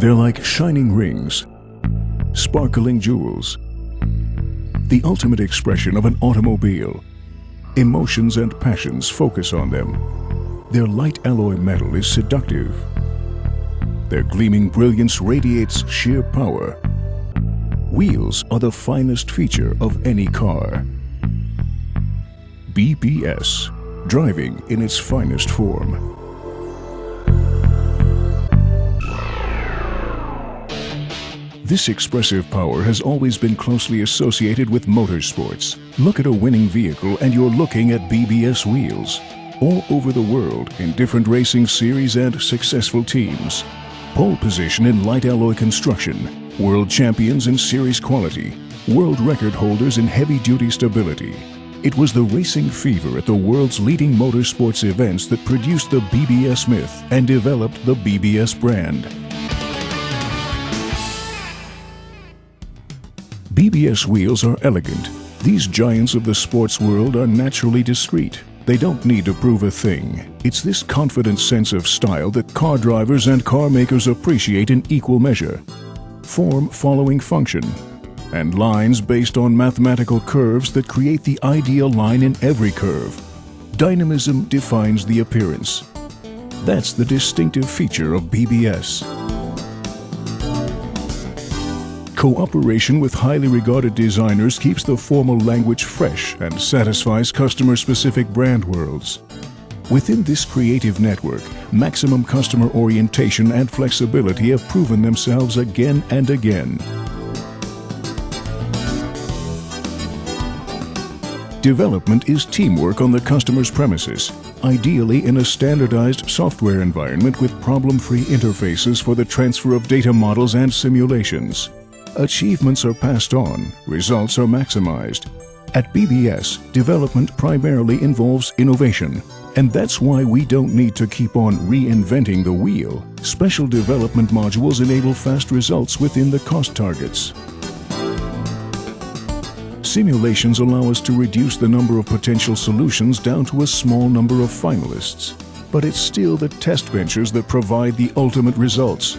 They're like shining rings, sparkling jewels, the ultimate expression of an automobile. Emotions and passions focus on them. Their light alloy metal is seductive. Their gleaming brilliance radiates sheer power. Wheels are the finest feature of any car. BBS, driving in its finest form. This expressive power has always been closely associated with motorsports. Look at a winning vehicle and you're looking at BBS wheels. All over the world, in different racing series and successful teams. Pole position in light alloy construction. World champions in series quality. World record holders in heavy-duty stability. It was the racing fever at the world's leading motorsports events that produced the BBS myth and developed the BBS brand. BBS wheels are elegant. These giants of the sports world are naturally discreet. They don't need to prove a thing. It's this confident sense of style that car drivers and car makers appreciate in equal measure. Form following function, and lines based on mathematical curves that create the ideal line in every curve. Dynamism defines the appearance. That's the distinctive feature of BBS. Cooperation with highly regarded designers keeps the formal language fresh and satisfies customer-specific brand worlds. Within this creative network, maximum customer orientation and flexibility have proven themselves again and again. Development is teamwork on the customer's premises, ideally in a standardized software environment with problem-free interfaces for the transfer of data models and simulations. Achievements are passed on, results are maximized. At BBS, development primarily involves innovation, and that's why we don't need to keep on reinventing the wheel. Special development modules enable fast results within the cost targets. Simulations allow us to reduce the number of potential solutions down to a small number of finalists. But it's still the test benches that provide the ultimate results.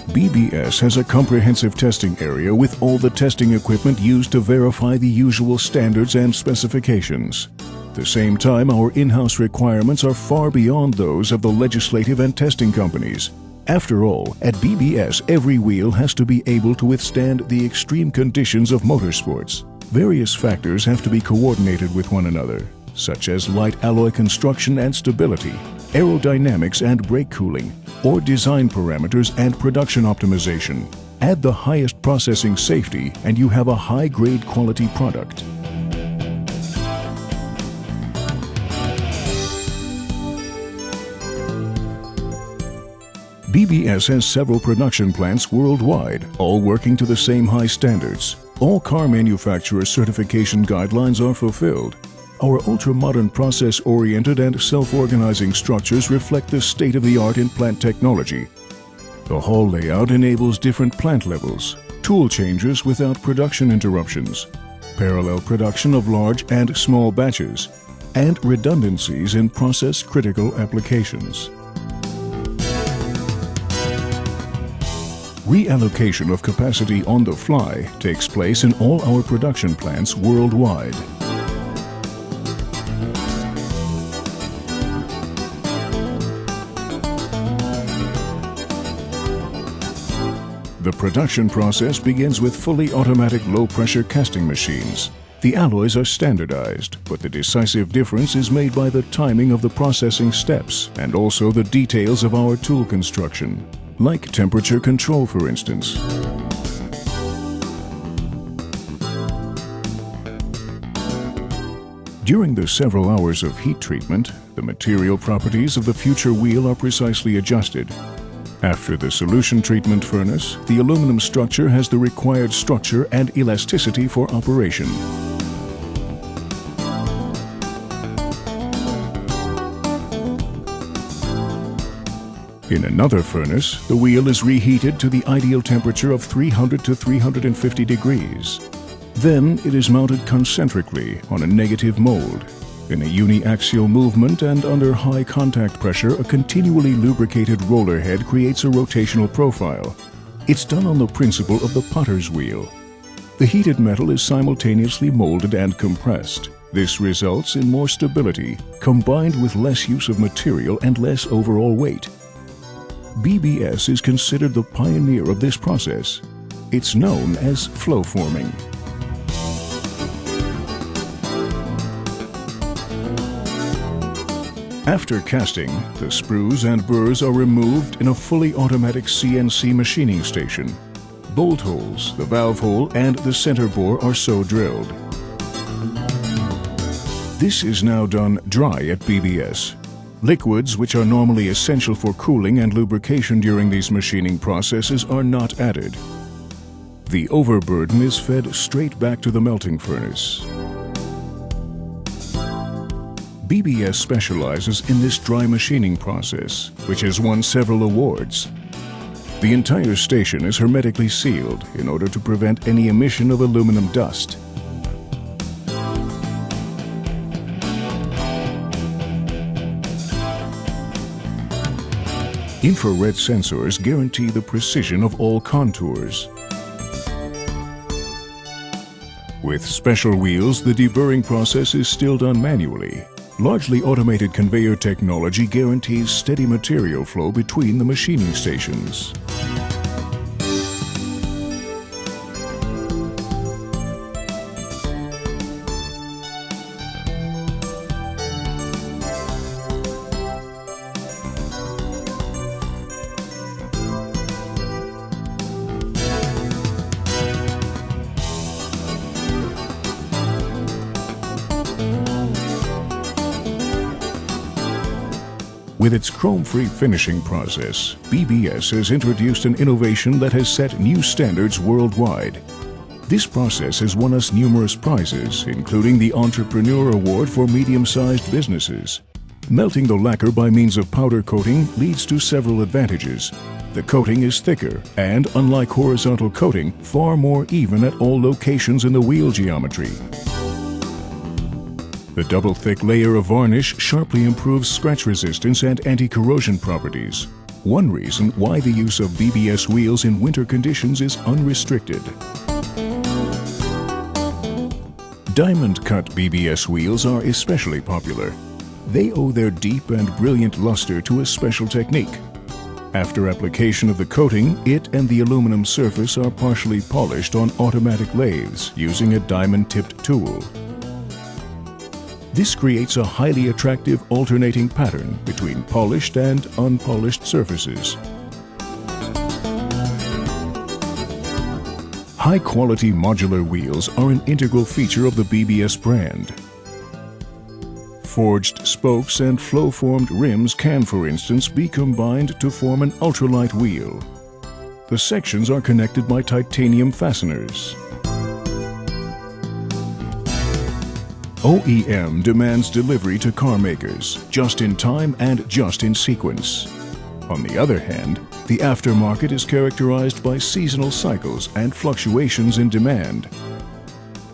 BBS has a comprehensive testing area with all the testing equipment used to verify the usual standards and specifications. At the same time, our in-house requirements are far beyond those of the legislative and testing companies. After all, at BBS, every wheel has to be able to withstand the extreme conditions of motorsports. Various factors have to be coordinated with one another, such as light alloy construction and stability, aerodynamics and brake cooling, or design parameters and production optimization. Add the highest processing safety and you have a high-grade quality product. BBS has several production plants worldwide, all working to the same high standards. All car manufacturer certification guidelines are fulfilled. Our ultra-modern process-oriented and self-organizing structures reflect the state-of-the-art in plant technology. The hall layout enables different plant levels, tool changes without production interruptions, parallel production of large and small batches, and redundancies in process-critical applications. Reallocation of capacity on the fly takes place in all our production plants worldwide. The production process begins with fully automatic low-pressure casting machines. The alloys are standardized, but the decisive difference is made by the timing of the processing steps and also the details of our tool construction, like temperature control, for instance. During the several hours of heat treatment, the material properties of the future wheel are precisely adjusted. After the solution treatment furnace, the aluminum structure has the required structure and elasticity for operation. In another furnace, the wheel is reheated to the ideal temperature of 300 to 350 degrees. Then it is mounted concentrically on a negative mold. In a uniaxial movement and under high contact pressure, a continually lubricated roller head creates a rotational profile. It's done on the principle of the potter's wheel. The heated metal is simultaneously molded and compressed. This results in more stability, combined with less use of material and less overall weight. BBS is considered the pioneer of this process. It's known as flow forming. After casting, the sprues and burrs are removed in a fully automatic CNC machining station. Bolt holes, the valve hole, and the center bore are so drilled. This is now done dry at BBS. Liquids, which are normally essential for cooling and lubrication during these machining processes, are not added. The overburden is fed straight back to the melting furnace. BBS specializes in this dry machining process, which has won several awards. The entire station is hermetically sealed in order to prevent any emission of aluminum dust. Infrared sensors guarantee the precision of all contours. With special wheels, the deburring process is still done manually. Largely automated conveyor technology guarantees steady material flow between the machining stations. With its chrome-free finishing process, BBS has introduced an innovation that has set new standards worldwide. This process has won us numerous prizes, including the Entrepreneur Award for medium-sized businesses. Melting the lacquer by means of powder coating leads to several advantages. The coating is thicker and, unlike horizontal coating, far more even at all locations in the wheel geometry. The double-thick layer of varnish sharply improves scratch resistance and anti-corrosion properties. One reason why the use of BBS wheels in winter conditions is unrestricted. Diamond-cut BBS wheels are especially popular. They owe their deep and brilliant luster to a special technique. After application of the coating, it and the aluminum surface are partially polished on automatic lathes using a diamond-tipped tool. This creates a highly attractive alternating pattern between polished and unpolished surfaces. High-quality modular wheels are an integral feature of the BBS brand. Forged spokes and flow-formed rims can, for instance, be combined to form an ultralight wheel. The sections are connected by titanium fasteners. OEM demands delivery to car makers, just in time and just in sequence. On the other hand, the aftermarket is characterized by seasonal cycles and fluctuations in demand.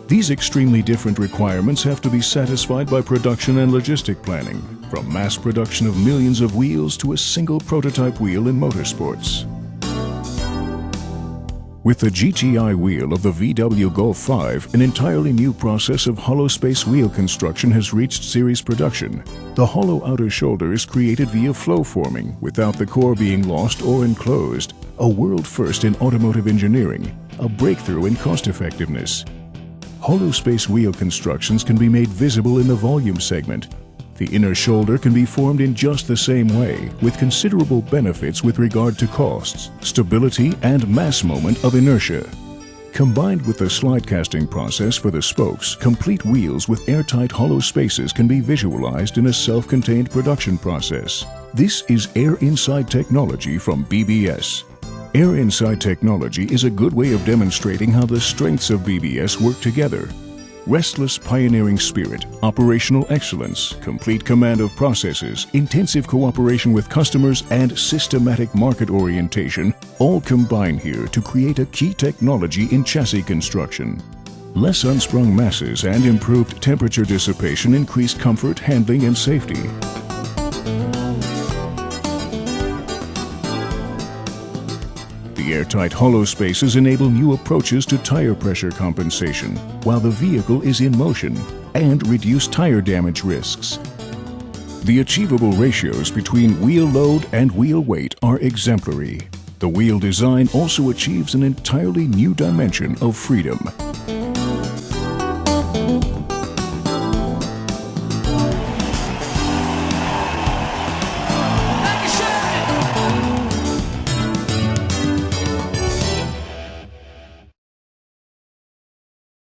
These extremely different requirements have to be satisfied by production and logistic planning, from mass production of millions of wheels to a single prototype wheel in motorsports. With the GTI wheel of the VW Golf 5, an entirely new process of hollow space wheel construction has reached series production. The hollow outer shoulder is created via flow forming without the core being lost or enclosed, a world first in automotive engineering, a breakthrough in cost effectiveness. Hollow space wheel constructions can be made visible in the volume segment. The inner shoulder can be formed in just the same way, with considerable benefits with regard to costs, stability, and mass moment of inertia. Combined with the slide casting process for the spokes, complete wheels with airtight hollow spaces can be visualized in a self-contained production process. This is Air Inside technology from BBS. Air Inside technology is a good way of demonstrating how the strengths of BBS work together. Restless pioneering spirit, operational excellence, complete command of processes, intensive cooperation with customers, and systematic market orientation all combine here to create a key technology in chassis construction. Less unsprung masses and improved temperature dissipation increase comfort, handling, and safety. The airtight hollow spaces enable new approaches to tire pressure compensation while the vehicle is in motion and reduce tire damage risks. The achievable ratios between wheel load and wheel weight are exemplary. The wheel design also achieves an entirely new dimension of freedom.